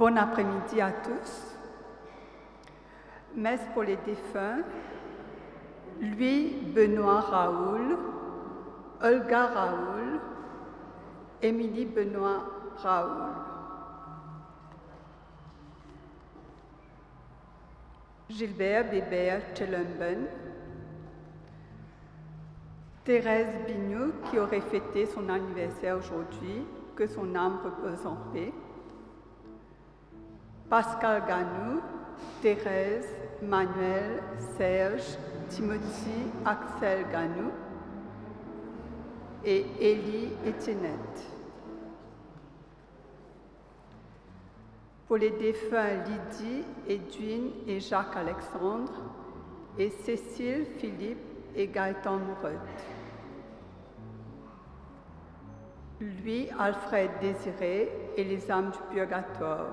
Bon après-midi à tous. Messe pour les défunts, Louis Benoît Raoul, Olga Raoul, Émilie Benoît Raoul. Gilbert Bébert Tchelumben, Thérèse Bignou qui aurait fêté son anniversaire aujourd'hui, que son âme repose en paix. Pascal Ganou, Thérèse, Manuel, Serge, Timothy, Axel Ganou et Élie Etiennette. Pour les défunts Lydie, Edwin et Jacques-Alexandre et Cécile, Philippe et Gaëtan Mouret. Louis, Alfred Désiré et les âmes du purgatoire.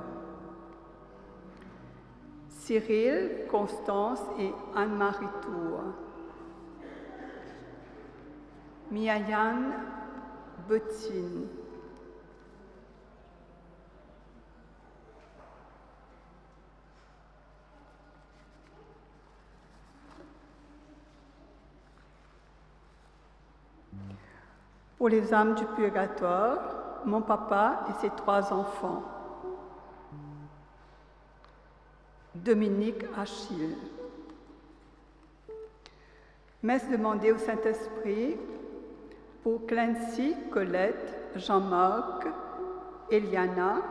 Cyril, Constance et Anne-Marie Tour. Miayan Bottine. Pour les âmes du purgatoire, mon papa et ses 3 enfants. Dominique Achille. Messe demandée au Saint-Esprit pour Clancy, Colette, Jean-Marc, Eliana,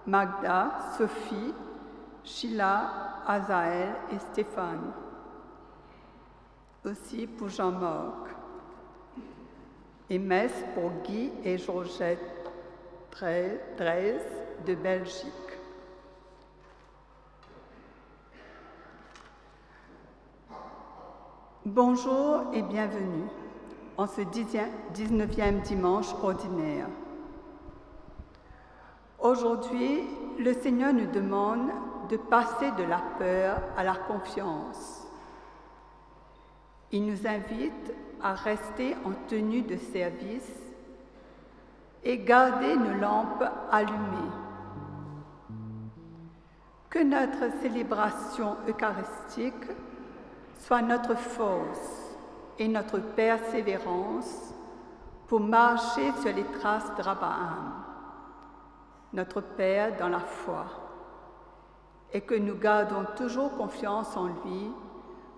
Magda, Sophie, Sheila, Azaël et Stéphane. Aussi pour Jean-Marc. Et messe pour Guy et Georgette Drees de Belgique. Bonjour et bienvenue en ce 19e dimanche ordinaire. Aujourd'hui, le Seigneur nous demande de passer de la peur à la confiance. Il nous invite à rester en tenue de service et garder nos lampes allumées. Que notre célébration eucharistique soit notre force et notre persévérance pour marcher sur les traces d'Abraham, notre Père dans la foi, et que nous gardons toujours confiance en lui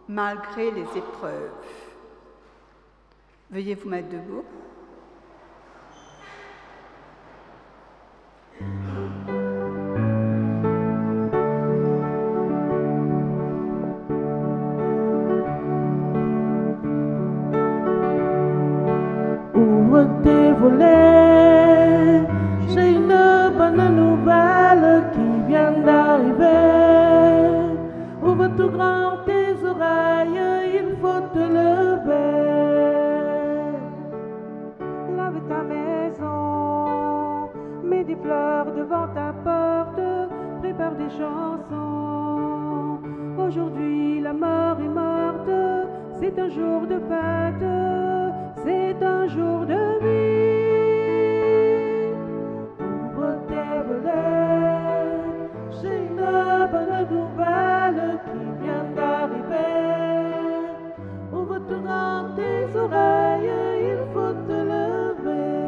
malgré les épreuves. Veuillez vous mettre debout. Ouvre tes volets, j'ai une bonne nouvelle qui vient d'arriver. Ouvre tout grand tes oreilles, il faut te lever. Lave ta maison, mets des fleurs devant ta porte, prépare des chansons. Aujourd'hui la mort est morte, c'est un jour de fête. C'est un jour de vie. Ouvre tes volets, j'ai une bonne nouvelle qui vient d'arriver. Ouvre tout grand tes oreilles, il faut te lever.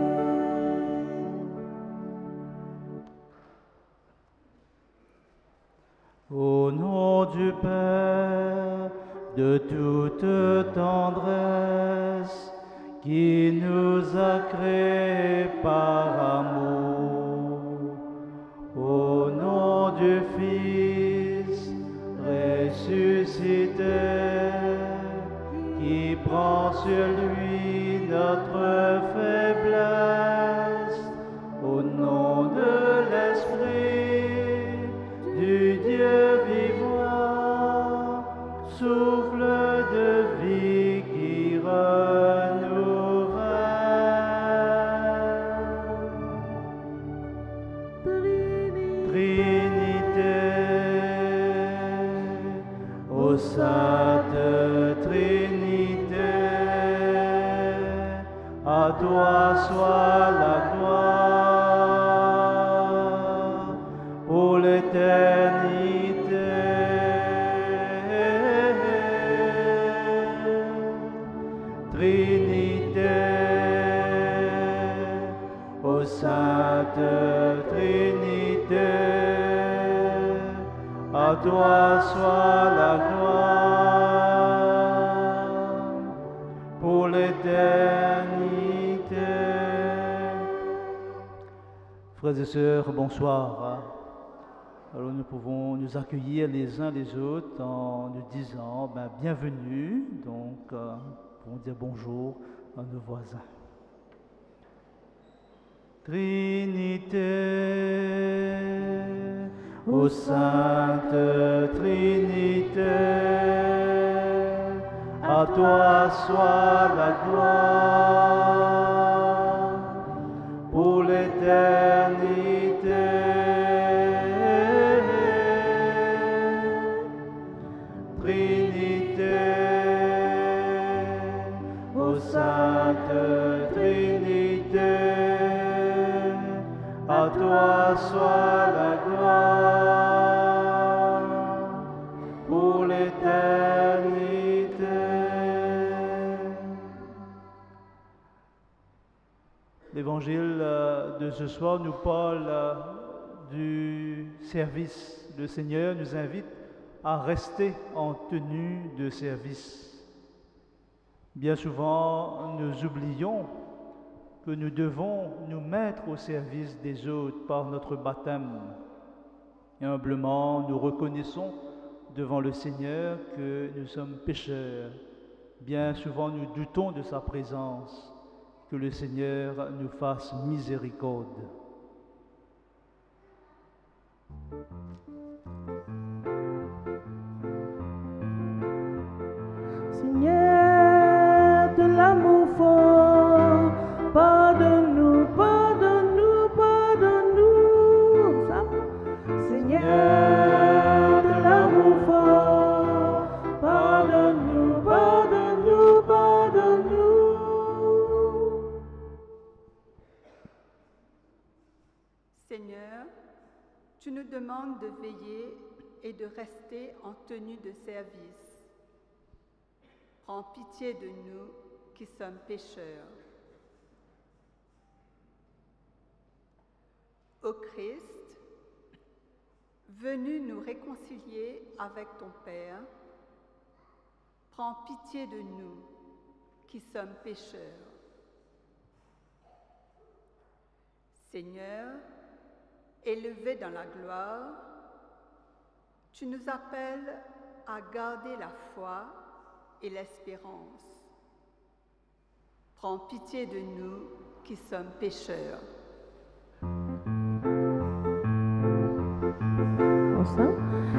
Au nom du Père, de toute tendresse, qui nous a créés par amour, au nom du Fils ressuscité, qui prend sur lui notre faiblesse, au nom de l'Esprit du Dieu vivant, souffle de vie qui renouvelle. Sainte Trinité, à toi soit la gloire, Trinité, ô Sainte Trinité, à toi soit la gloire pour l'éternité. Frères et sœurs, bonsoir. Alors nous pouvons nous accueillir les uns les autres en nous disant bienvenue, donc nous pouvons dire bonjour à nos voisins. Trinité, ô Sainte Trinité, à toi soit la gloire pour l'éternité. Trinité, ô Sainte Trinité, à toi soit la gloire pour l'éternité. L'évangile de ce soir nous parle du service. Le Seigneur nous invite à rester en tenue de service. Bien souvent, nous oublions que nous devons nous mettre au service des autres par notre baptême. Et humblement, nous reconnaissons devant le Seigneur que nous sommes pécheurs. Bien souvent, nous doutons de sa présence. Que le Seigneur nous fasse miséricorde. Seigneur de l'amour fort, pardonne-nous, pardonne-nous, pardonne-nous. Seigneur de l'amour fort, pardonne-nous, pardonne-nous, pardonne-nous. Seigneur, tu nous demandes de veiller et de rester en tenue de service. Prends pitié de nous qui sommes pécheurs. Ô Christ, venu nous réconcilier avec ton Père, prends pitié de nous qui sommes pécheurs. Seigneur, élevé dans la gloire, tu nous appelles à garder la foi et l'espérance. Prends pitié de nous qui sommes pécheurs.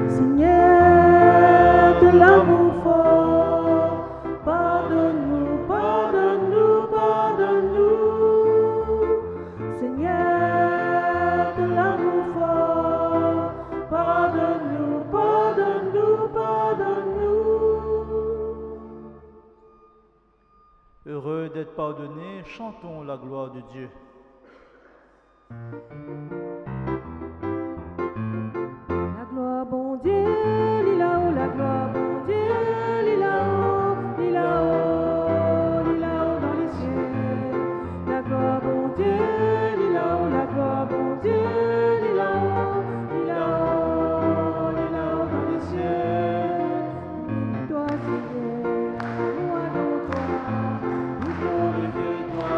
Seigneur de l'amour fort, pardonne-nous, pardonne-nous, pardonne-nous. Seigneur de l'amour fort, pardonne-nous, pardonne-nous, pardonne-nous. Heureux d'être pardonnés, chantons la gloire de Dieu. La gloire, bon Dieu, là-haut, la gloire, bon Dieu, là-haut, là-haut, là-haut dans les cieux. La gloire, bon Dieu, là-haut, la gloire, bon Dieu, là-haut, là-haut, là-haut dans les cieux. Bénis-toi, Seigneur, nous adorons-toi, nous glorifions-toi.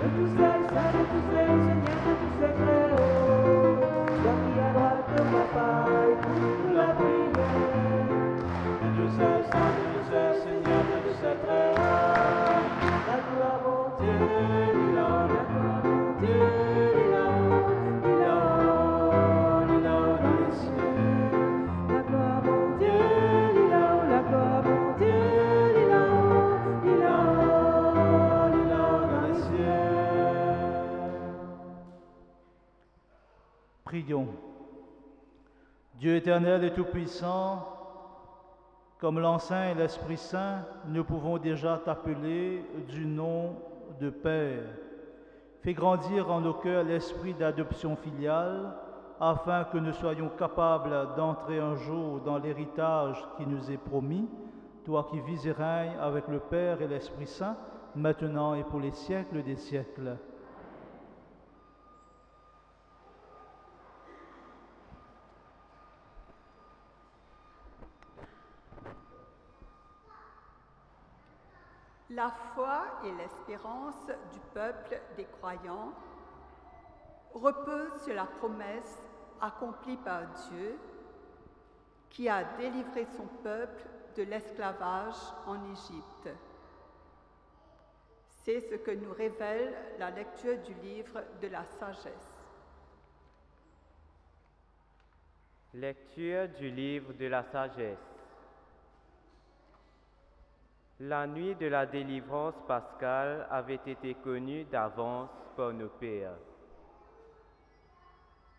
de tous celles, saint de tous celles, Seigneur de tous ces très hauts. Toi qui à droite de ma paille, pour la prière. De tous celles, saint de tous celles, Seigneur de tous ces très hauts. La gloire, mon Dieu, il a, la gloire, mon Dieu, il a, dans les cieux. La gloire, mon Dieu, il a, la gloire, mon Dieu, il a, dans les cieux. Prions. Dieu éternel et tout-puissant, comme l'Enseign et l'Esprit Saint, nous pouvons déjà t'appeler du nom de Père. Fais grandir en nos cœurs l'esprit d'adoption filiale, afin que nous soyons capables d'entrer un jour dans l'héritage qui nous est promis, toi qui vis et règnes avec le Père et l'Esprit Saint, maintenant et pour les siècles des siècles. La foi et l'espérance du peuple des croyants reposent sur la promesse accomplie par Dieu qui a délivré son peuple de l'esclavage en Égypte. C'est ce que nous révèle la lecture du livre de la sagesse. Lecture du livre de la sagesse. La nuit de la délivrance pascale avait été connue d'avance par nos pères.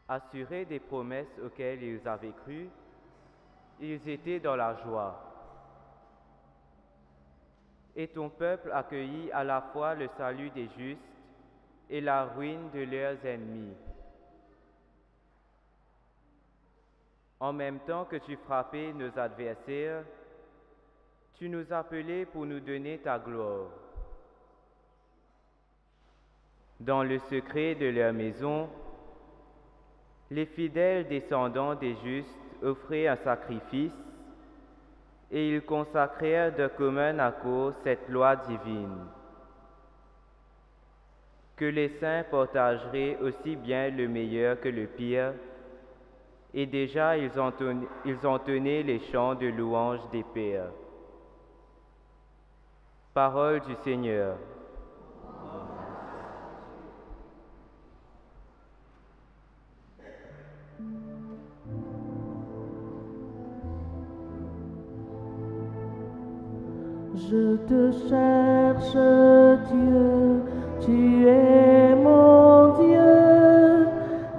Assurés des promesses auxquelles ils avaient cru, ils étaient dans la joie. Et ton peuple accueillit à la fois le salut des justes et la ruine de leurs ennemis. En même temps que tu frappais nos adversaires, tu nous appelais pour nous donner ta gloire. Dans le secret de leur maison, les fidèles descendants des justes offraient un sacrifice et ils consacrèrent de commun accord cette loi divine, que les saints partageraient aussi bien le meilleur que le pire, et déjà ils entonnaient les chants de louange des pères. Parole du Seigneur. Je te cherche, Dieu, tu es mon Dieu,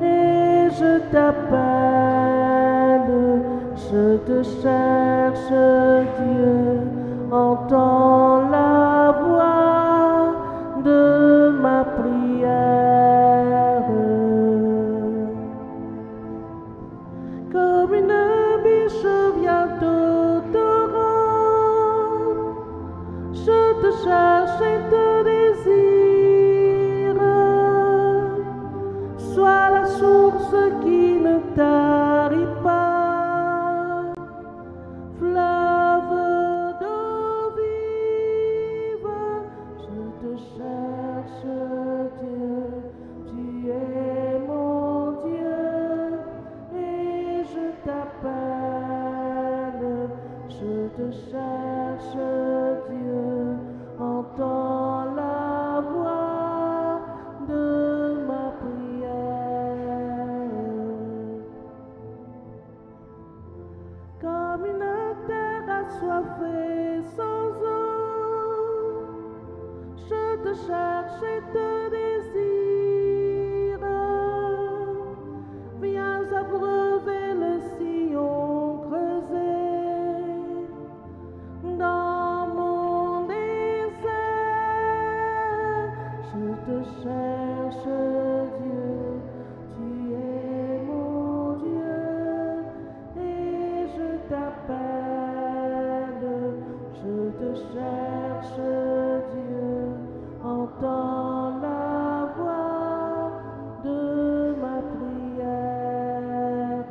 et je t'appelle. Je te cherche, Dieu, entends la voix de ma prière. Comme une biche vient au torrent, je te cherche et te désire. Sois la source qui ne tarit pas, fleuve d'eau vive. Je te cherche, Dieu, tu es mon Dieu, et je t'appelle. Je te cherche, Dieu, entends la voix de ma prière. Comme une terre assoiffée sans eau, je te cherche et te désire. Viens abreuver le sillon creusé dans mon désert. Je te cherche, Dieu, tu es mon Dieu, et je t'appelle. Je te cherche, Dieu, entends la voix de ma prière.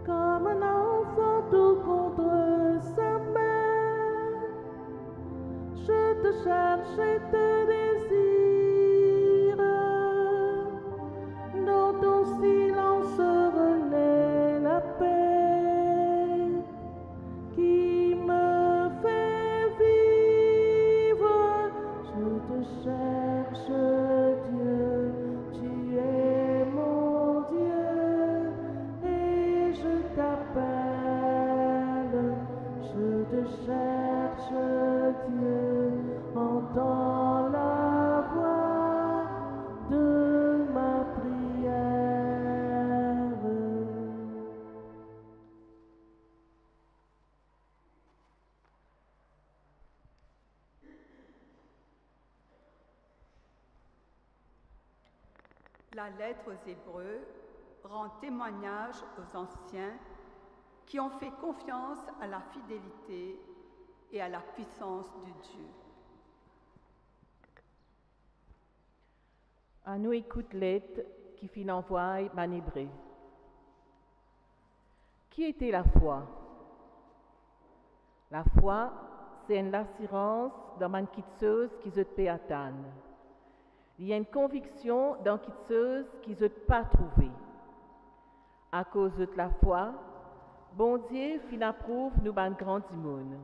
Comme un enfant tout contre sa mère, je te cherche et te désire. Dans ton silence renaît la paix qui me fait vivre. Je te cherche, Dieu, tu es mon Dieu, et je t'appelle. Je te cherche, Dieu, entends la voix de ma prière. La lettre aux Hébreux rend témoignage aux anciens qui ont fait confiance à la fidélité et à la puissance de Dieu. À nous écoute lettre qui fit envoyer man hébreu. Qui était la foi? La foi, c'est une assurance dans man quelque chose qui se peut atteindre. Il y a une conviction dans quelque chose qui ne pas trouver. À cause de la foi, bon Dieu fin approuve nous ban grand du monde.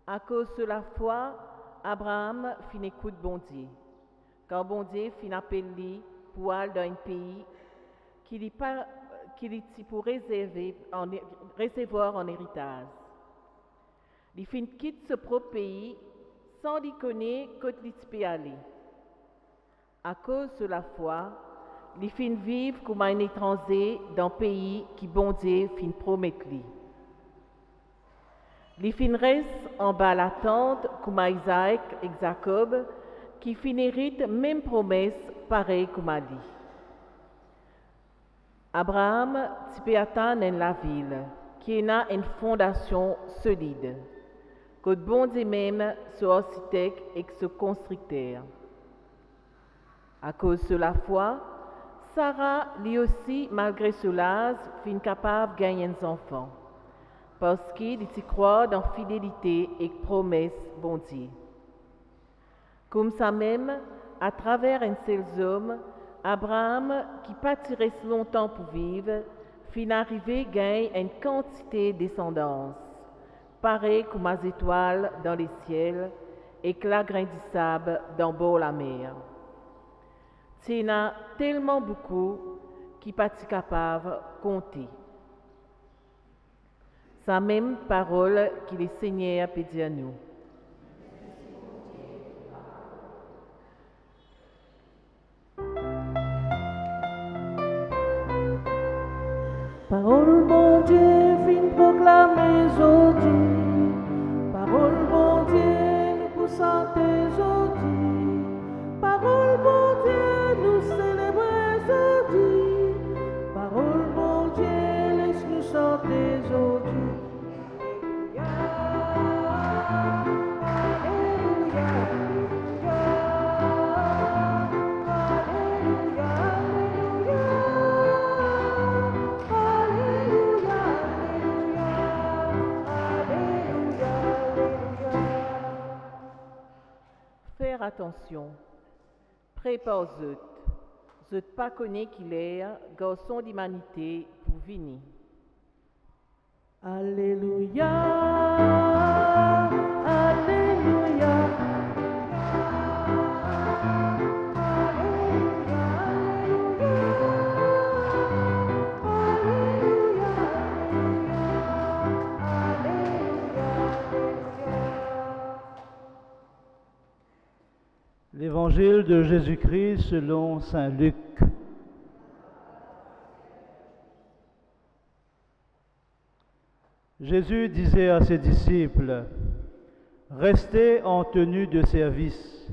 À cause de la foi, Abraham fin écoute bon Dieu. Quand bon Dieu fin appelé pour aller dans un pays qu'il est pour recevoir en héritage. Il fin quitte ce propre pays sans lui connaître côté il peut aller. À cause de la foi, il fin vivre comme un étranger dans un pays qui bon Dieu fin promettre lui. Il fin reste en bas la tente comme Isaac et Jacob qui fin hérite même promesse pareille comme à lui. Abraham peut atteindre la ville qui a une fondation solide, que bon Dieu même soit architecte et ce constructeur. À cause de la foi, Sarah, lui aussi, malgré cela, fin capable de gagner des enfants, parce qu'il y croit dans fidélité et promesse bon Dieu. Comme ça même, à travers un seul homme, Abraham, qui pâtirait longtemps pour vivre, fin arrivé gagner une quantité de descendance, pareil comme les étoiles dans les ciels et que la grain du sable dans bord la mer. Il y en a tellement beaucoup qui pas capable de compter. C'est la même parole que le Seigneur peut dire à nous. Parole bon Dieu, fin proclamée aujourd'hui. Parole bon Dieu, nous pour chanter aujourd'hui. Parole bon Dieu, nous célébrer aujourd'hui. Parole bon Dieu, laisse-nous chanter aujourd'hui. Alléluia, alléluia, alléluia, alléluia, alléluia. Faire attention. Prépare zut pas connaître qu'il est garçon d'humanité pour venir. Alléluia, alléluia. L'Évangile de Jésus-Christ selon saint Luc. Jésus disait à ses disciples, « Restez en tenue de service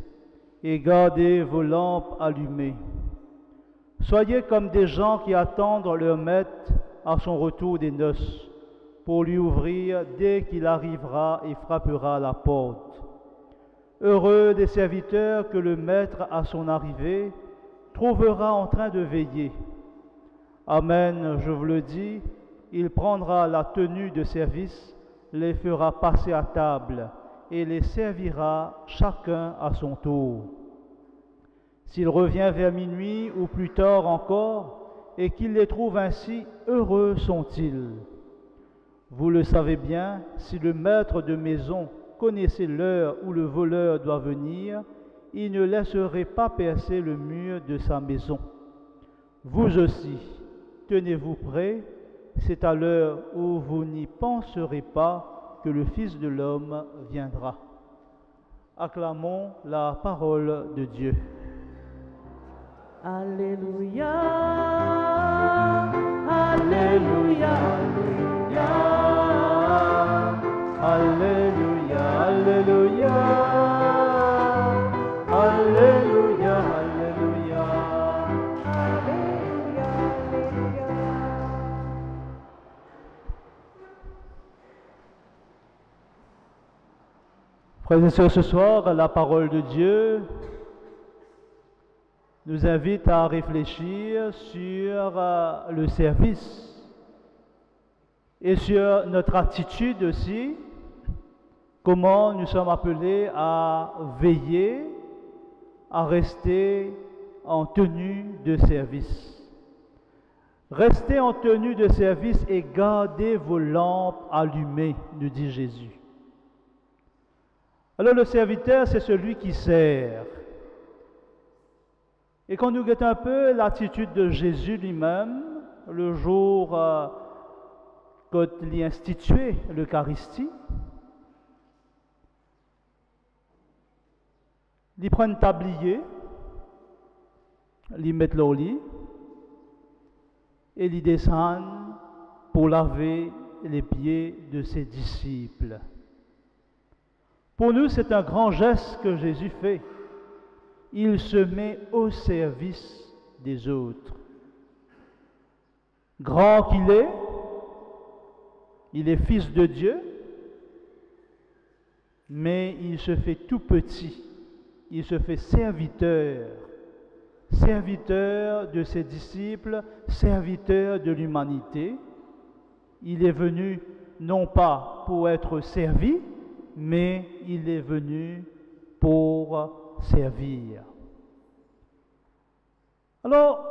et gardez vos lampes allumées. Soyez comme des gens qui attendent leur maître à son retour des noces pour lui ouvrir dès qu'il arrivera et frappera à la porte. Heureux des serviteurs que le maître à son arrivée trouvera en train de veiller. Amen, je vous le dis, il prendra la tenue de service, les fera passer à table et les servira chacun à son tour. S'il revient vers minuit ou plus tard encore, et qu'il les trouve ainsi, heureux sont-ils. Vous le savez bien, si le maître de maison connaissait l'heure où le voleur doit venir, il ne laisserait pas percer le mur de sa maison. Vous aussi, tenez-vous prêts, c'est à l'heure où vous n'y penserez pas que le Fils de l'homme viendra. Acclamons la parole de Dieu. Alléluia, Alléluia, Alléluia, Alléluia, Alléluia, Alléluia, Alléluia. Alléluia, Alléluia. Frères et sœurs, ce soir, la parole de Dieu nous invite à réfléchir sur le service et sur notre attitude aussi, comment nous sommes appelés à veiller, à rester en tenue de service. Restez en tenue de service et gardez vos lampes allumées, nous dit Jésus. Alors le serviteur, c'est celui qui sert. Et quand nous guettons un peu l'attitude de Jésus lui-même, le jour quand il a institué l'Eucharistie, il prend un tablier, il met au lit, et il descend pour laver les pieds de ses disciples. Pour nous, c'est un grand geste que Jésus fait. Il se met au service des autres. Grand qu'il est, il est fils de Dieu, mais il se fait tout petit. Il se fait serviteur, serviteur de ses disciples, serviteur de l'humanité. Il est venu non pas pour être servi, mais il est venu pour servir. Alors,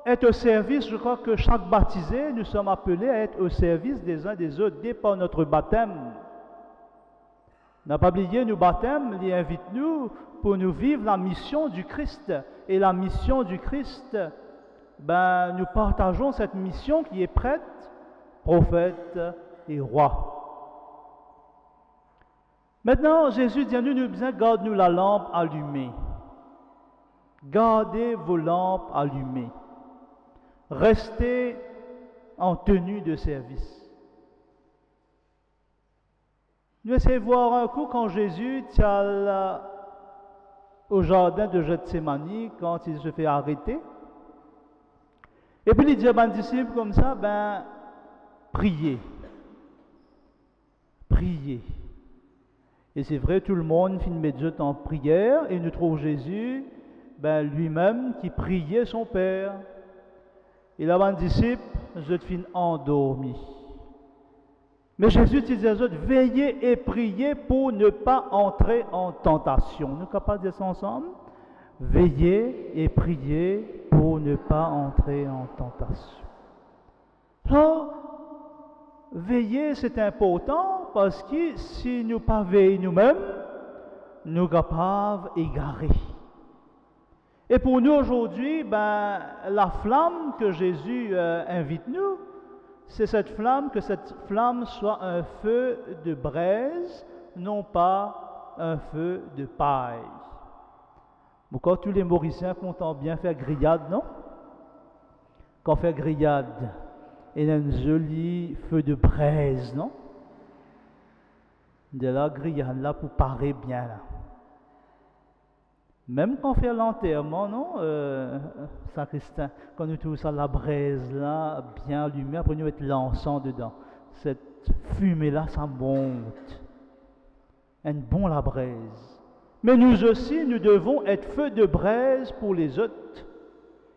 être au service, je crois que chaque baptisé, nous sommes appelés à être au service des uns des autres dès par notre baptême. N'a pas oublié, nous baptêmes, il invite nous pour nous vivre la mission du Christ. Et la mission du Christ, nous partageons cette mission qui est prêtre, prophète et roi. Maintenant, Jésus dit à nous, garde-nous la lampe allumée. Gardez vos lampes allumées. Restez en tenue de service. Nous essayons de voir un coup quand Jésus est au jardin de Gethsémani, quand il se fait arrêter. Et puis il dit à ses disciples comme ça, priez. Priez. Et c'est vrai, tout le monde finit mettre en prière et nous trouve Jésus lui-même qui priait son Père. Et là, les disciples, je fin endormis. Mais Jésus disait aux autres, veillez et priez pour ne pas entrer en tentation. Nous sommes capables de dire ça ensemble? Veillez et priez pour ne pas entrer en tentation. Alors, veiller, c'est important parce que si nous ne pas veiller nous-mêmes, nous sommes capables d'égarer. Et pour nous aujourd'hui, la flamme que Jésus invite nous, c'est cette flamme, que cette flamme soit un feu de braise, non pas un feu de paille. Quand tous les Mauriciens comptent bien faire grillade, non? Quand on fait grillade, il y a un joli feu de braise, non? De la grillade là pour parer bien là. Même quand on fait l'enterrement, non, sacristain, quand nous trouvons ça, la braise là, bien allumée, après nous mettre l'encens dedans. Cette fumée là, ça monte. Elle est bon la braise. Mais nous aussi, nous devons être feu de braise pour les autres.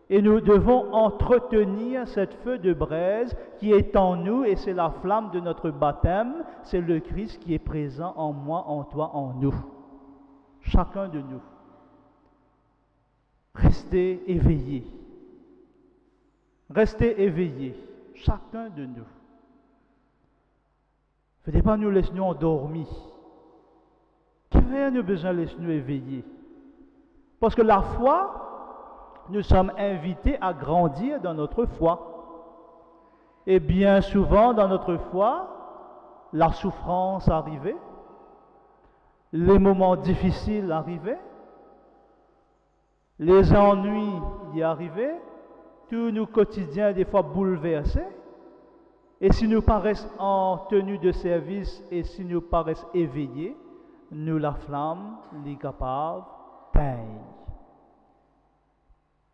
Et nous devons entretenir cette feu de braise qui est en nous, et c'est la flamme de notre baptême, c'est le Christ qui est présent en moi, en toi, en nous. Chacun de nous. Restez éveillés. Restez éveillés, chacun de nous. Ne faites pas nous laisser nous endormis. Rien ne besoin de laisser nous éveillés. Parce que la foi, nous sommes invités à grandir dans notre foi. Et bien souvent dans notre foi, la souffrance arrivait, les moments difficiles arrivaient, les ennuis y arrivaient, tous nos quotidiens des fois bouleversés. Et si nous paraissons en tenue de service et si nous paraissons éveillés, nous la flamme, les capables, teignent.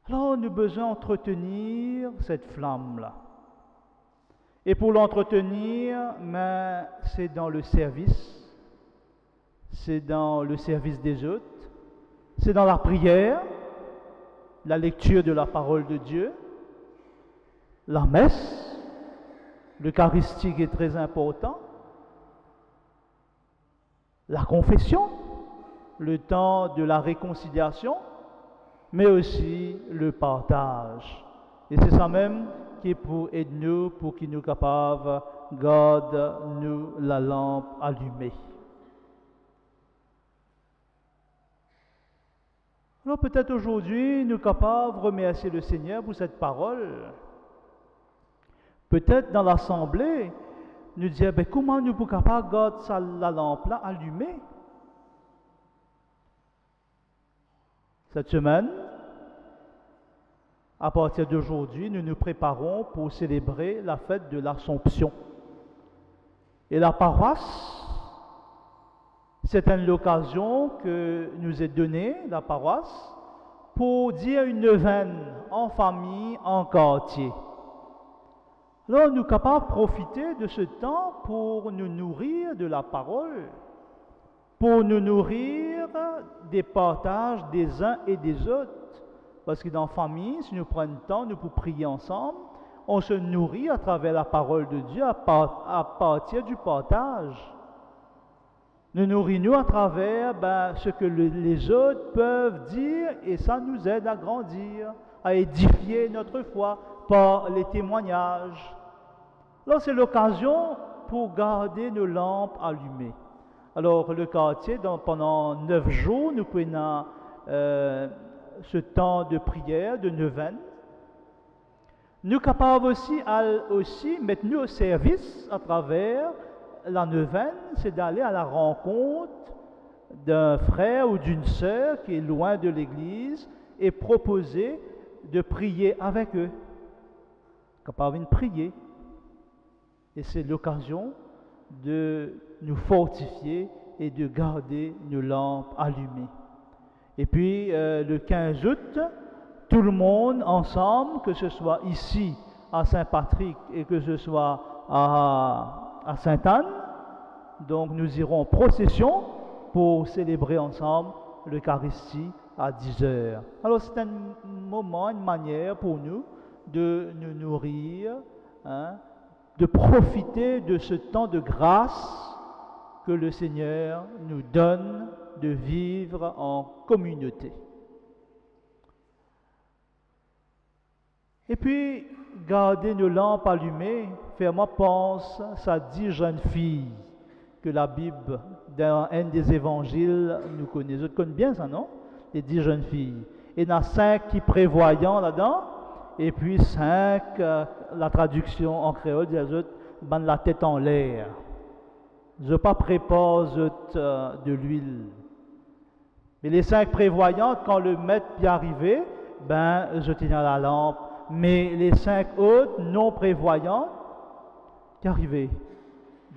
Alors nous besoin entretenir cette flamme-là. Et pour l'entretenir, c'est dans le service, c'est dans le service des autres, c'est dans la prière, la lecture de la parole de Dieu, la messe, l'Eucharistie qui est très important, la confession, le temps de la réconciliation, mais aussi le partage. Et c'est ça même qui est pour aider nous, pour qu'il nous capable garde nous la lampe allumée. Alors peut-être aujourd'hui, nous sommes capables de remercier le Seigneur pour cette parole. Peut-être dans l'assemblée, nous dire, comment nous sommes capables de garder la lampe là allumée? Cette semaine, à partir d'aujourd'hui, nous nous préparons pour célébrer la fête de l'Assomption. Et la paroisse, c'est l'occasion que nous est donnée, la paroisse, pour dire une neuvaine en famille, en quartier. Alors nous sommes capables de profiter de ce temps pour nous nourrir de la parole, pour nous nourrir des partages des uns et des autres. Parce que dans la famille, si nous prenons le temps, nous pouvons prier ensemble, on se nourrit à travers la parole de Dieu à partir du partage. Nous nourrissons à travers ce que les autres peuvent dire et ça nous aide à grandir, à édifier notre foi par les témoignages. Là, c'est l'occasion pour garder nos lampes allumées. Alors, le quartier, pendant 9 jours, nous prenons ce temps de prière, de neuvaine. Nous sommes capables aussi mettre nous au service à travers la neuvaine, c'est d'aller à la rencontre d'un frère ou d'une sœur qui est loin de l'église et proposer de prier avec eux. Capable de prier. Et c'est l'occasion de nous fortifier et de garder nos lampes allumées. Et puis, le 15 août, tout le monde ensemble, que ce soit ici à Saint-Patrick et que ce soit à Sainte-Anne, donc nous irons en procession pour célébrer ensemble l'Eucharistie à 10h. Alors c'est un moment, une manière pour nous de nous nourrir, de profiter de ce temps de grâce que le Seigneur nous donne de vivre en communauté. Et puis, garder nos lampes allumées, faire-moi pense, ça 10 jeunes filles que la Bible, dans un des évangiles, nous connaissons bien ça, non? Les 10 jeunes filles. Et il y en a 5 qui prévoyant là-dedans, et puis 5, la traduction en créole, des autres, la tête en l'air. Je pas prépare de l'huile. Mais les 5 prévoyantes, quand le maître y arrivait, je tenais la lampe. Mais les 5 autres non prévoyantes, qui arrivaient,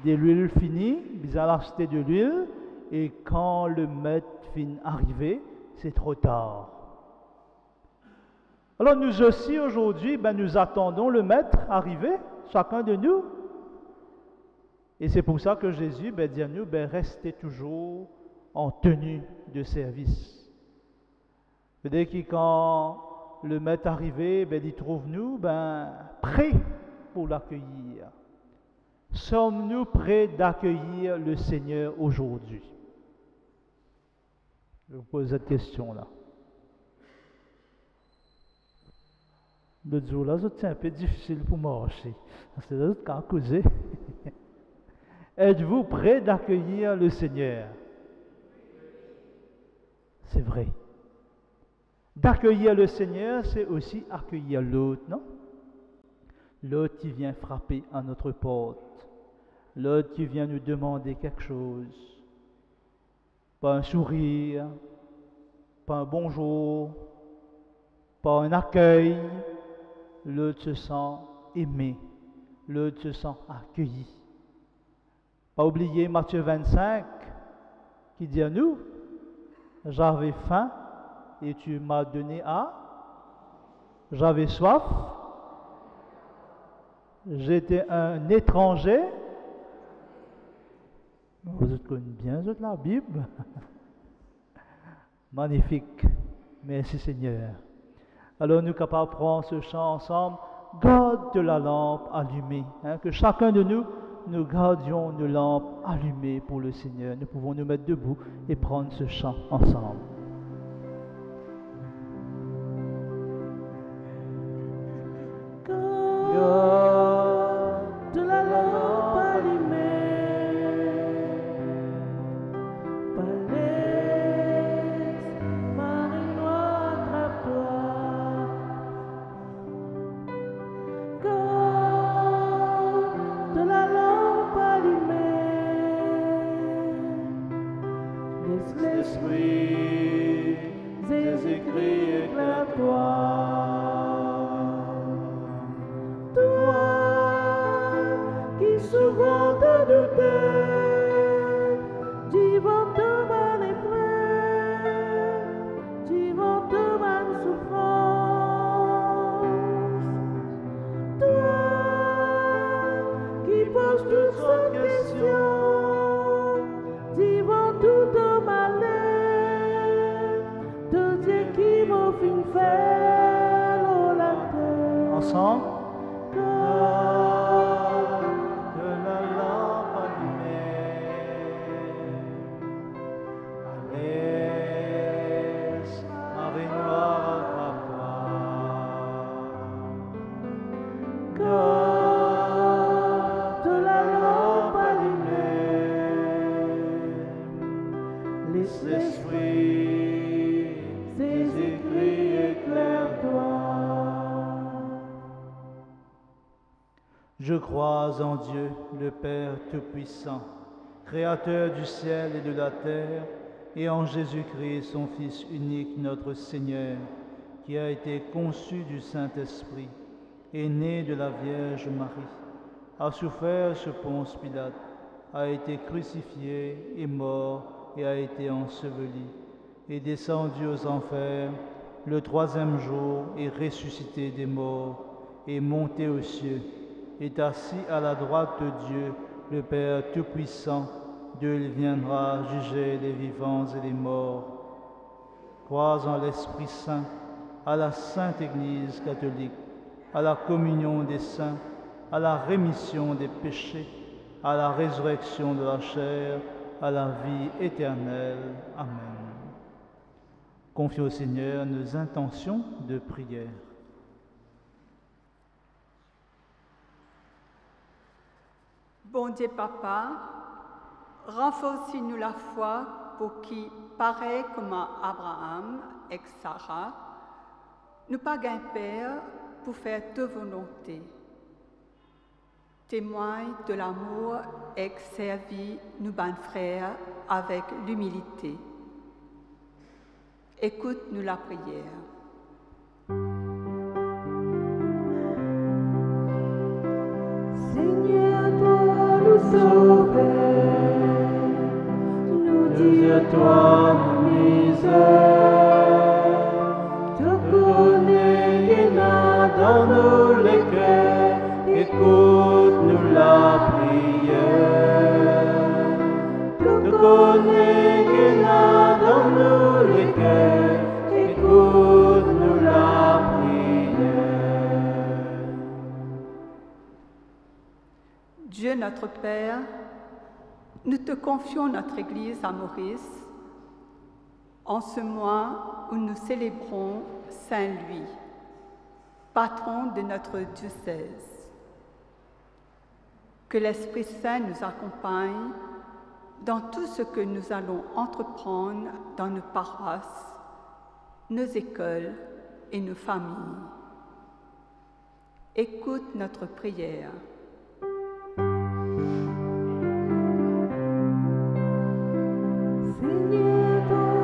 de l'huile finie, ils allaient acheter de l'huile, et quand le maître fin arrivé, c'est trop tard. Alors nous aussi aujourd'hui, nous attendons le maître arriver, chacun de nous. Et c'est pour ça que Jésus dit à nous, restez toujours en tenue de service. C'est-à-dire que quand le m'est arrivé, ben, il trouve nous prêts pour l'accueillir. Sommes-nous prêts d'accueillir le Seigneur aujourd'hui? Je vous pose cette question-là. L'autre jour, là, c'est un peu difficile pour marcher. C'est l'autre cas causé. Êtes-vous prêts d'accueillir le Seigneur? C'est vrai. D'accueillir le Seigneur, c'est aussi accueillir l'autre, non? L'autre qui vient frapper à notre porte. L'autre qui vient nous demander quelque chose. Pas un sourire, pas un bonjour, pas un accueil. L'autre se sent aimé. L'autre se sent accueilli. Pas oublier Matthieu 25 qui dit à nous, j'avais faim et tu m'as donné à, j'avais soif, j'étais un étranger. Vous connaissez bien la Bible. Magnifique. Merci Seigneur. Alors nous sommes capables de prendre ce chant ensemble. Garde la lampe allumée. Que chacun de nous, nous gardions nos lampes allumées pour le Seigneur. Nous pouvons nous mettre debout et prendre ce chant ensemble. Garde la lampe allumée, Palais, marée noire, attrape-toi. Garde la lampe allumée, laisse l'esprit, Jésus-Christ éclaire-toi. Souvent te douter, divin de ma épreuve, divin de ma souffrance. Toi qui poses toutes ces questions, divin toute malheur, de Dieu qui m'offre une fête au la terre. Ensemble. Je crois en Dieu, le Père Tout-Puissant, Créateur du ciel et de la terre, et en Jésus-Christ, son Fils unique, notre Seigneur, qui a été conçu du Saint-Esprit, est né de la Vierge Marie, a souffert sous Ponce Pilate, a été crucifié, est mort et a été enseveli, est descendu aux enfers, le troisième jour est ressuscité des morts, est monté aux cieux, est assis à la droite de Dieu, le Père Tout-Puissant, d'où il viendra juger les vivants et les morts. Crois en l'Esprit Saint, à la Sainte Église catholique, à la communion des saints, à la rémission des péchés, à la résurrection de la chair, à la vie éternelle. Amen. Confie au Seigneur nos intentions de prière. Bon Dieu Papa, renforce-nous la foi pour qui, pareil comme Abraham et Sarah, nous pas un Père pour faire ta volonté. Témoigne de l'amour et servis nous ben frères avec l'humilité. Écoute-nous la prière. Seigneur, toi nous sauver, nous dire toi nos misères, te connais qu'il y a dans nos les cœurs, écoute-nous la prière. Te connais qu'il y a dans nos les cœurs, écoute-nous la prière. notre Père, nous te confions notre Église à Maurice en ce mois où nous célébrons Saint Louis, patron de notre diocèse. Que l'Esprit Saint nous accompagne dans tout ce que nous allons entreprendre dans nos paroisses, nos écoles et nos familles. Écoute notre prière.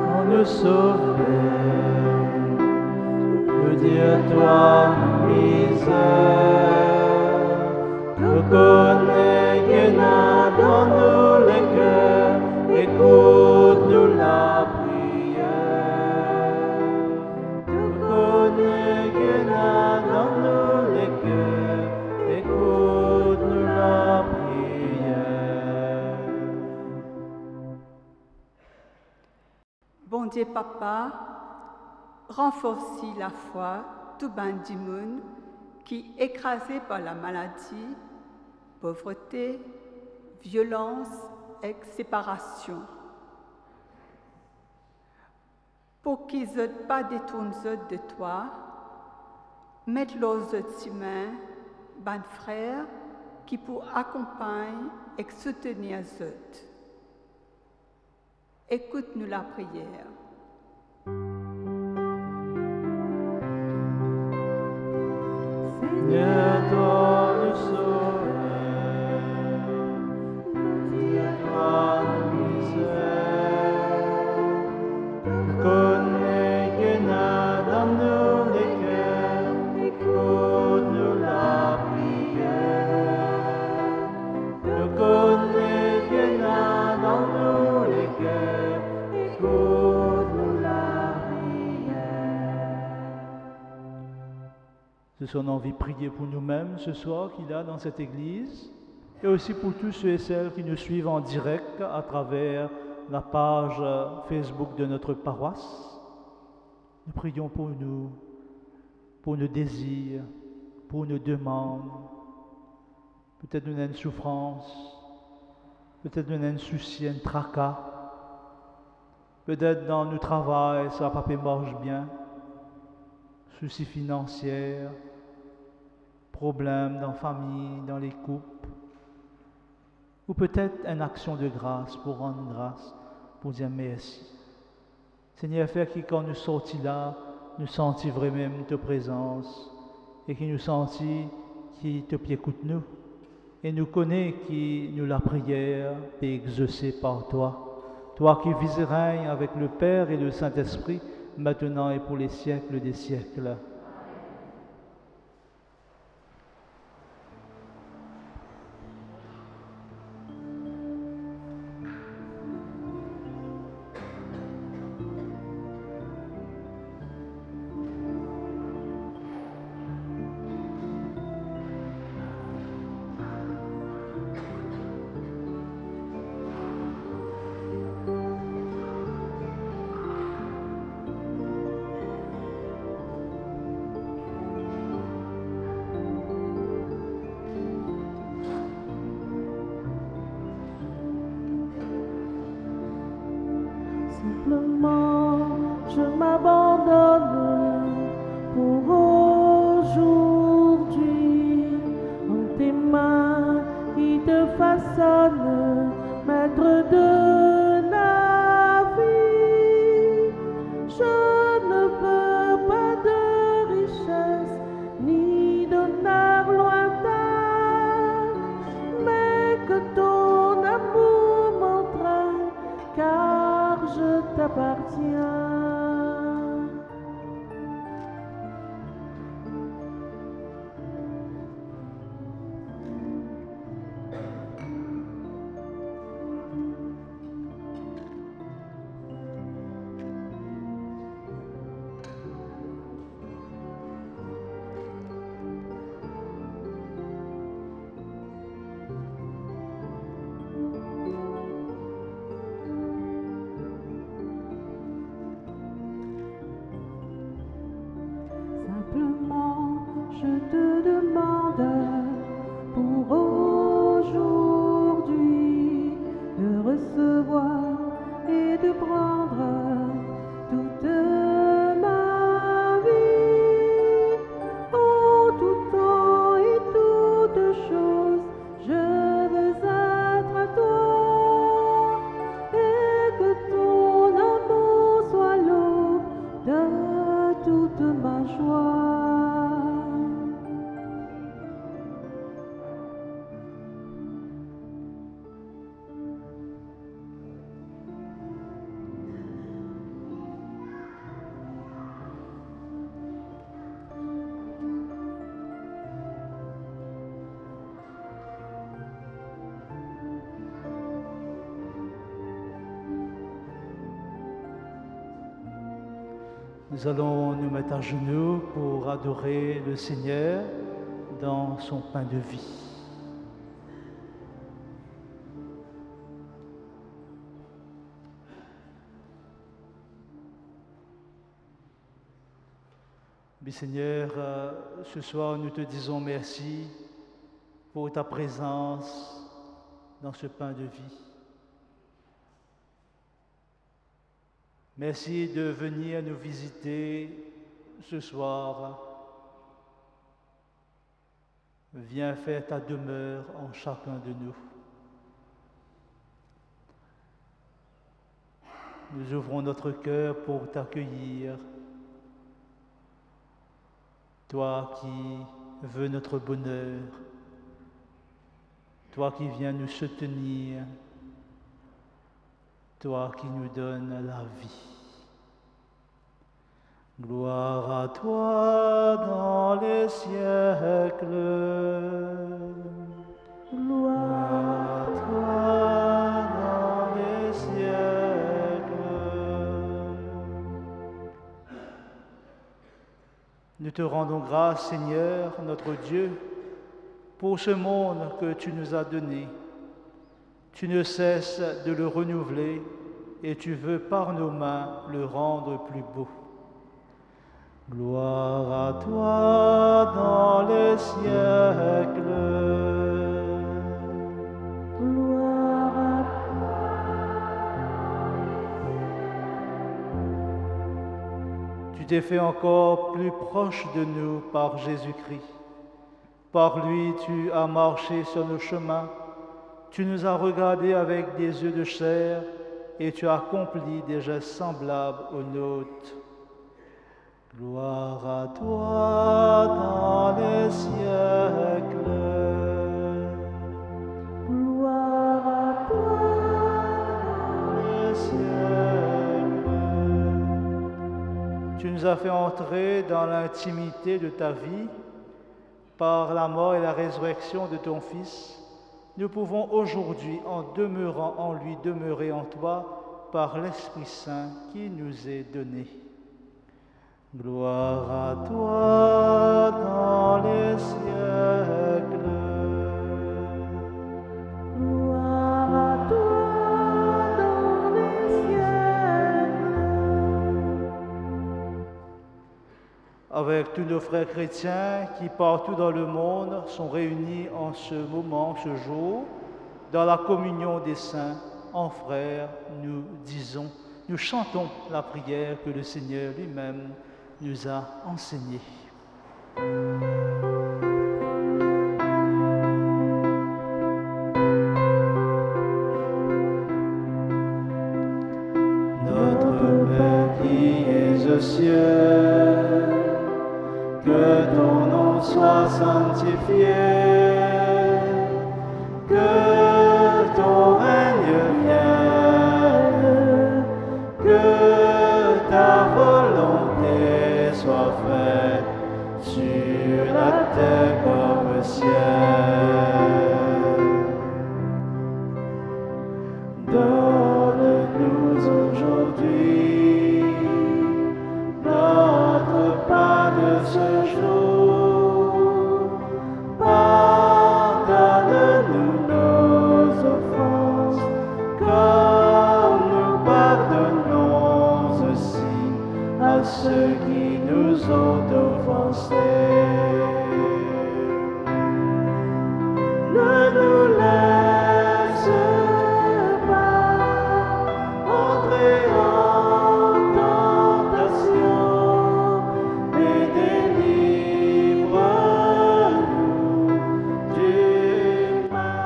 Pour nous sauver, nous dire toi nos misères, nous connais que dans nous les cœurs, écoute-nous la prière. Nous connais que dans nous les cœurs, écoute-nous la prière. Bon Dieu Papa, renforce la foi tout ben du monde qui, écrasé par la maladie, pauvreté, violence et séparation. Pour qu'ils ne pas détournent de toi, mette leurs humains, ben frères, qui pour accompagner et soutenir eux. Écoute-nous la prière. Seigneur, toi le sauver, dis-toi nos misères, nous connais que dans nous les cœurs, écoute-nous la prière. Nous connais que dans nous les cœurs, écoute-nous la prière. Ce sont envie de prier pour nous-mêmes ce soir qu'il y a dans cette église et aussi pour tous ceux et celles qui nous suivent en direct à travers la page Facebook de notre paroisse. Nous prions pour nous, pour nos désirs, pour nos demandes. Peut-être nous avons une souffrance, peut-être nous avons un souci, un tracas. Peut-être dans nos travail, ça va pas marche bien. Soucis financiers, problèmes dans la famille, dans les couples, ou peut-être une action de grâce pour rendre grâce, pour dire merci. Seigneur, fais que quand nous sortis là, nous sentis vraiment ta présence et que nous sentis qui te écoute nous et nous connaît qui nous la prière est exaucée par toi. Toi qui vis et règnes avec le Père et le Saint-Esprit, maintenant et pour les siècles des siècles. Simplement, je m'abandonne pour aujourd'hui en tes mains qui te façonnent, maître de la vie. Je ne veux pas de richesse ni d'honneur lointain, mais que ton amour m'entraîne, car je t'appartiens. Nous allons nous mettre à genoux pour adorer le Seigneur dans son pain de vie. Mais Seigneur, ce soir nous te disons merci pour ta présence dans ce pain de vie. Merci de venir nous visiter ce soir. Viens faire ta demeure en chacun de nous. Nous ouvrons notre cœur pour t'accueillir. Toi qui veux notre bonheur, toi qui viens nous soutenir, toi qui nous donnes la vie. Gloire à toi dans les siècles. Gloire à toi dans les siècles. Nous te rendons grâce, Seigneur, notre Dieu, pour ce monde que tu nous as donné. Tu ne cesses de le renouveler et tu veux par nos mains le rendre plus beau. Gloire à toi dans les siècles. Gloire à toi. Tu t'es fait encore plus proche de nous par Jésus-Christ. Par lui, tu as marché sur nos chemins. Tu nous as regardés avec des yeux de chair et tu as accompli des gestes semblables aux nôtres. Gloire à toi dans les siècles. Gloire à toi dans les siècles. Tu nous as fait entrer dans l'intimité de ta vie par la mort et la résurrection de ton Fils. Nous pouvons aujourd'hui, en demeurant en lui, demeurer en toi par l'Esprit Saint qui nous est donné. Gloire à toi dans les siècles. Gloire à toi dans les siècles. Avec tous nos frères chrétiens qui partout dans le monde sont réunis en ce moment, ce jour, dans la communion des saints, en frères, nous chantons la prière que le Seigneur lui-même nous a enseignée. Notre Père qui es aux cieux, que ton nom soit sanctifié, que ton règne vienne, que ta volonté soit faite sur la terre comme au ciel. Donne-nous aujourd'hui notre pain de ce jour. Pardonne-nous nos offenses, comme nous pardonnons aussi à ceux qui nous ont offensés. Ne nous laisse pas entrer en tentation, mais délivre-nous du mal.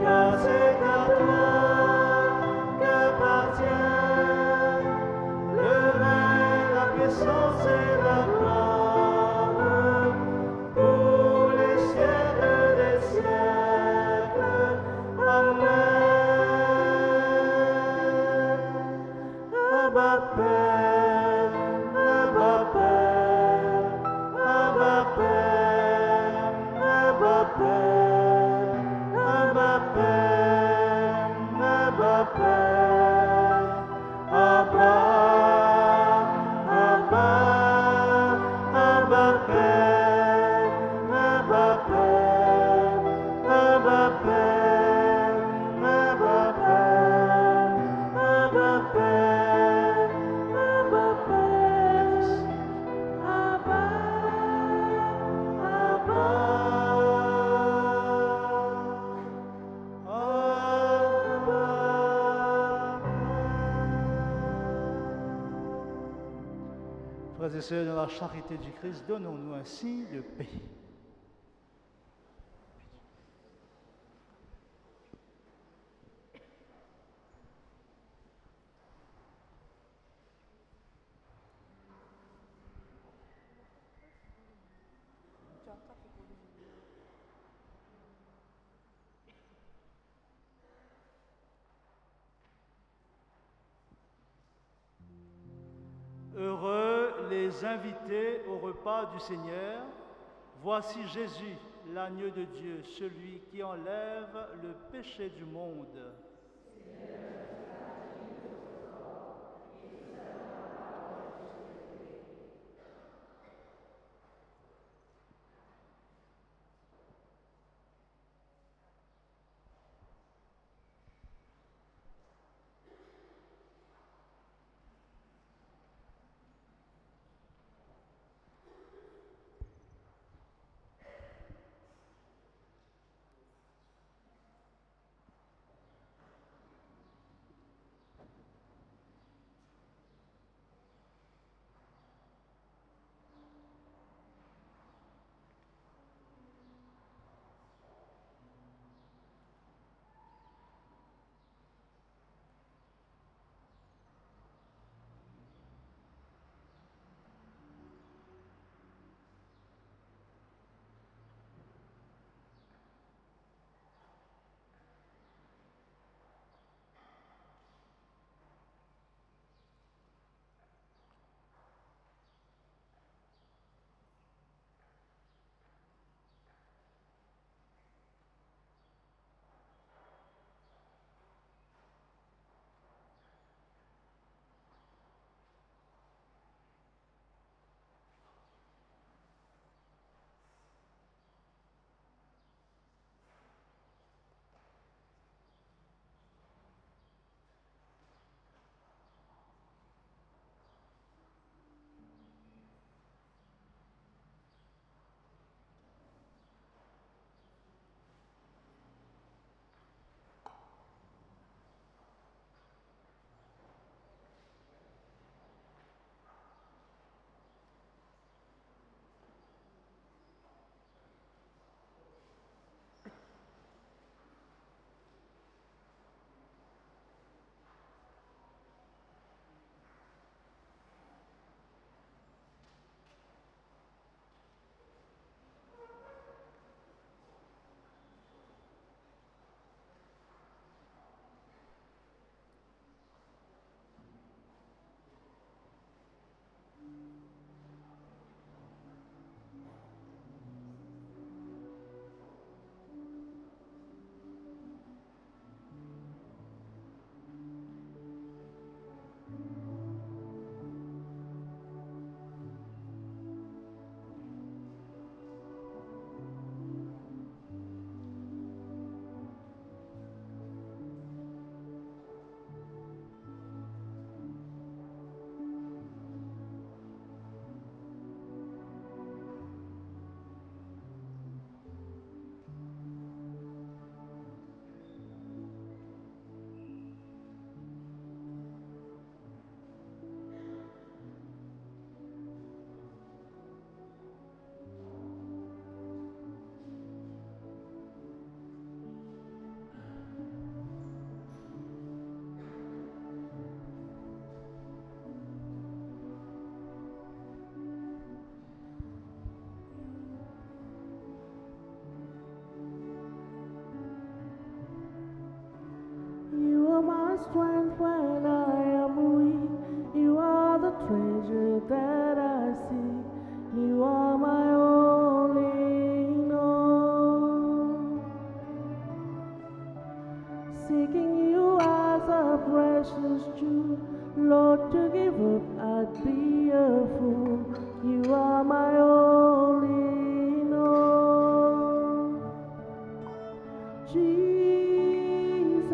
Car c'est à toi qu'appartient le règne, la puissance et la gloire pour les siècles des siècles. Amen. Abba Père, Abba Père, Abba Père, Abba Père, Abba Père, Abba Père, Abba Frères et sœurs, dans la charité du Christ, donnons-nous un signe de paix. Heureux les invités au repas du Seigneur. Voici Jésus, l'agneau de Dieu, celui qui enlève le péché du monde. strength when I am weak. You are the treasure that I seek. You are my only known. Seeking you as a precious jewel, Lord, to give up I'd be a fool. You are my only known. Jesus,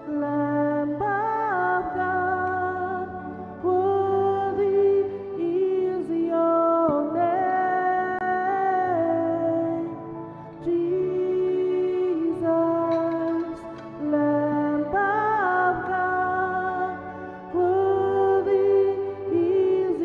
Lamb of God, worthy is your name. Jesus, Lamb of God, worthy is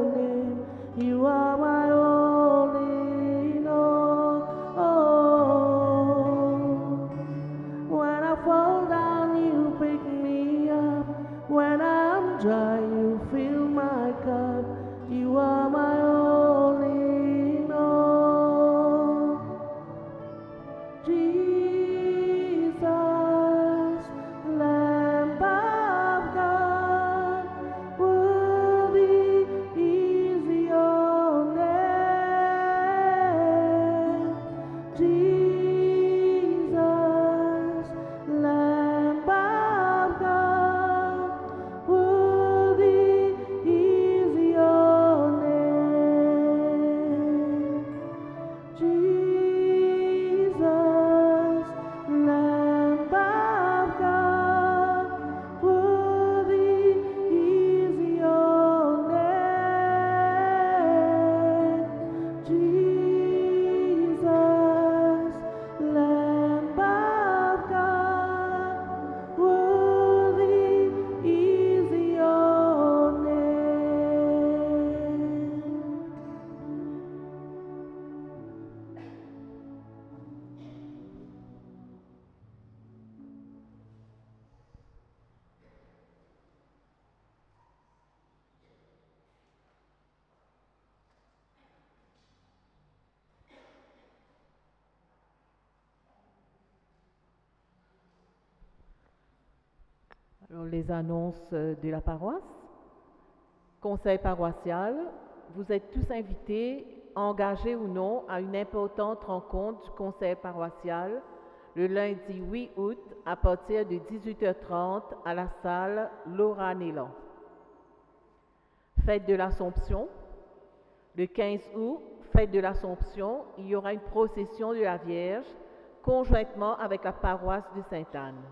your name. You are my only Lord. Oh, when I fall down, you pick me up. When I'm dry, you fill my cup. You are my only Lord. Jesus, Lamb of God, worthy is your name. Jesus, Lamb of God, worthy is your name. Jesus, Lamb of God, worthy is your name. Jesus, Lamb of God, worthy is your name. Alors, les annonces de la paroisse. Conseil paroissial, vous êtes tous invités, engagés ou non, à une importante rencontre du conseil paroissial le lundi 8 août à partir de 18h30 à la salle Laura Nélan. Fête de l'Assomption. Le 15 août, fête de l'Assomption, il y aura une procession de la Vierge conjointement avec la paroisse de Sainte-Anne.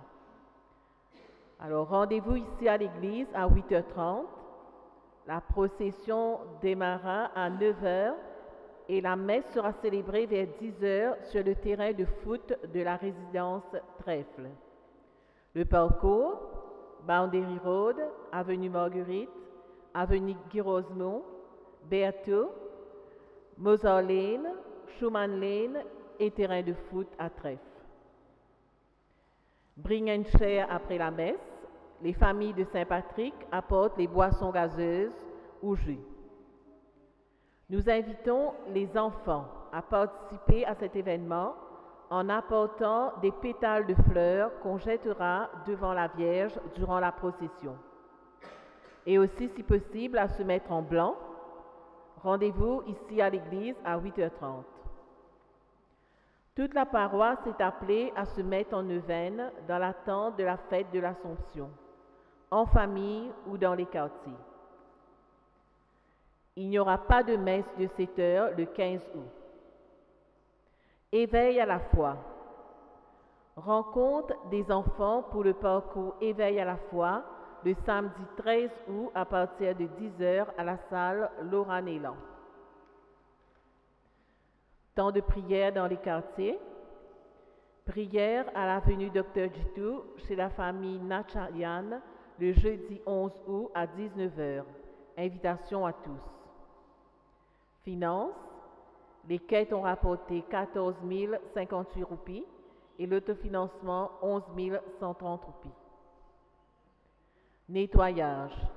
Alors, rendez-vous ici à l'église à 8h30. La procession démarrera à 9h et la messe sera célébrée vers 10h sur le terrain de foot de la résidence Trèfle. Le parcours, Boundary Road, avenue Marguerite, avenue Guy Rosemont, Berthaud, Mozart Lane, Schumann Lane et terrain de foot à Trèfle. Bring and share après la messe. Les familles de Saint-Patrick apportent les boissons gazeuses ou jus. Nous invitons les enfants à participer à cet événement en apportant des pétales de fleurs qu'on jettera devant la Vierge durant la procession. Et aussi, si possible, à se mettre en blanc. Rendez-vous ici à l'église à 8h30. Toute la paroisse est appelée à se mettre en neuvaine dans l'attente de la fête de l'Assomption, en famille ou dans les quartiers. Il n'y aura pas de messe de 7h le 15 août. Éveil à la foi. Rencontre des enfants pour le parcours Éveil à la foi le samedi 13 août à partir de 10h à la salle Laura Nélan. Temps de prière dans les quartiers. Prière à l'avenue Dr Jitu chez la famille Nacharian le jeudi 11 août à 19h. Invitation à tous. Finances. Les quêtes ont rapporté 14 058 roupies et l'autofinancement 11 130 roupies. Nettoyage.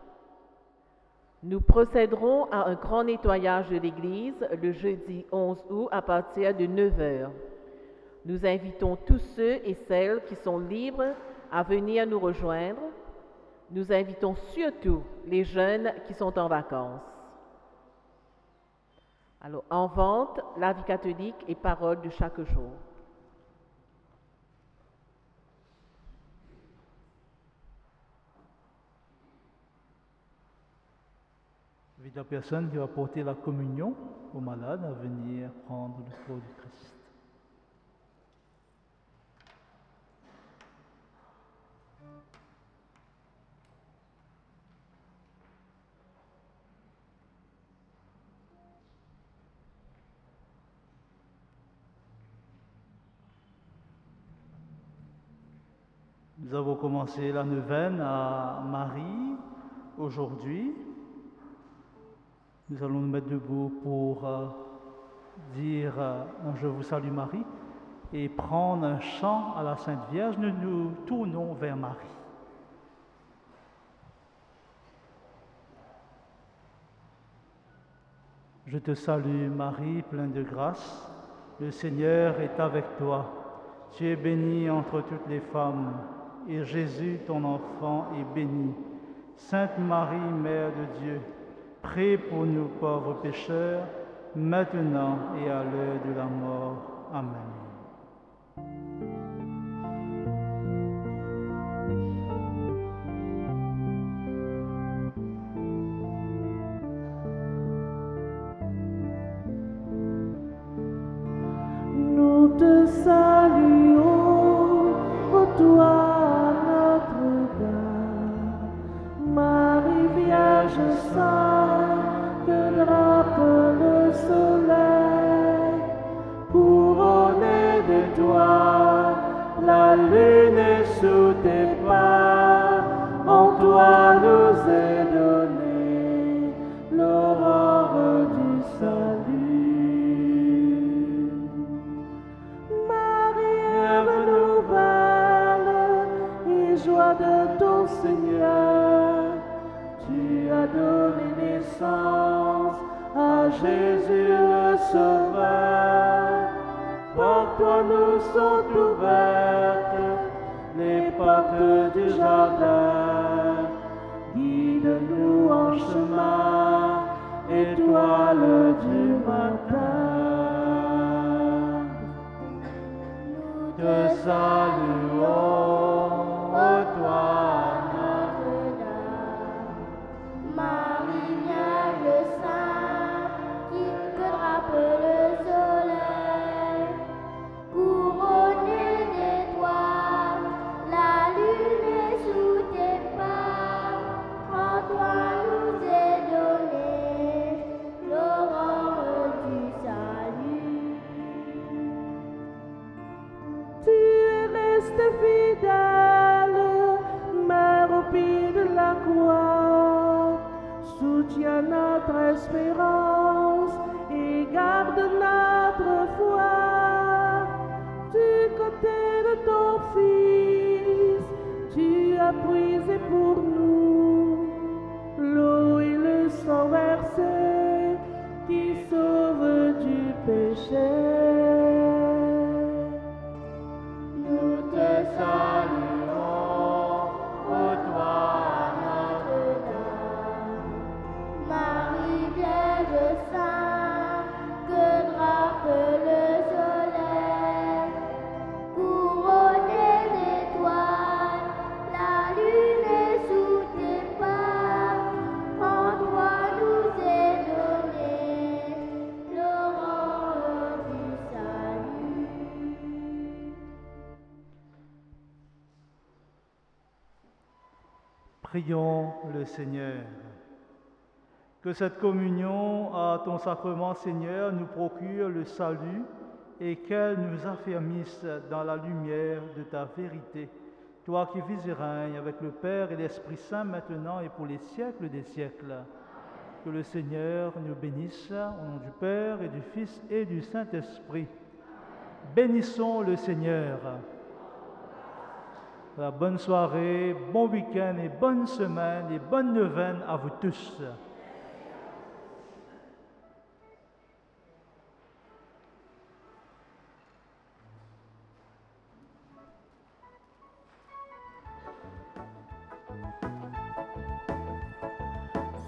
Nous procéderons à un grand nettoyage de l'église le jeudi 11 août à partir de 9h. Nous invitons tous ceux et celles qui sont libres à venir nous rejoindre. Nous invitons surtout les jeunes qui sont en vacances. Alors, en vente, la vie catholique et parole de chaque jour. J'invite la personne qui va porter la communion aux malades à venir prendre le corps du Christ. Nous avons commencé la neuvaine à Marie aujourd'hui. Nous allons nous mettre debout pour dire un Je vous salue Marie et prendre un chant à la Sainte Vierge. Nous nous tournons vers Marie. Je te salue Marie, pleine de grâce, le Seigneur est avec toi. Tu es bénie entre toutes les femmes, et Jésus, ton enfant, est béni. Sainte Marie, Mère de Dieu, prie pour nous pauvres pécheurs, maintenant et à l'heure de la mort. Amen. Nous te saluons, ô toi Notre-Dame, Marie Vierge sainte, que drape le soleil, couronnée d'étoiles, la lune est sous tes pas, en toi nous est donnée l'aurore du salut. Joie de ton Seigneur, tu as donné naissance à Jésus le Sauveur. Par toi nous sont ouvertes les portes du jardin. Guide-nous en chemin, étoile du matin. Nous te saluons, ô toi, Notre-Dame, Marie Vierge sainte, qui te drape le soleil, couronnée d'étoiles, la lune est sous tes pas, en toi nous est donné l'aurore du salut. Tu es restée fidèle, Mère au pied de la croix, soutiens notre espérance et garde notre foi. Du côté de ton Fils, tu as brisé pour nous l'eau et le sang versé qui sauve du péché. Nous te saluons, ô toi, Notre-Dame, Marie Vierge sainte, que drape le soleil, couronnée d'étoiles, la lune est sous tes pas, en toi nous est donné l'aurore du salut. Prions le Seigneur. Que cette communion à ton sacrement, Seigneur, nous procure le salut et qu'elle nous affermisse dans la lumière de ta vérité. Toi qui vis et règnes avec le Père et l'Esprit Saint maintenant et pour les siècles des siècles. Que le Seigneur nous bénisse au nom du Père et du Fils et du Saint-Esprit. Bénissons le Seigneur. La bonne soirée, bon week-end et bonne semaine et bonne neuvaine à vous tous.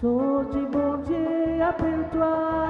Sorti bon Dieu, appelle-toi.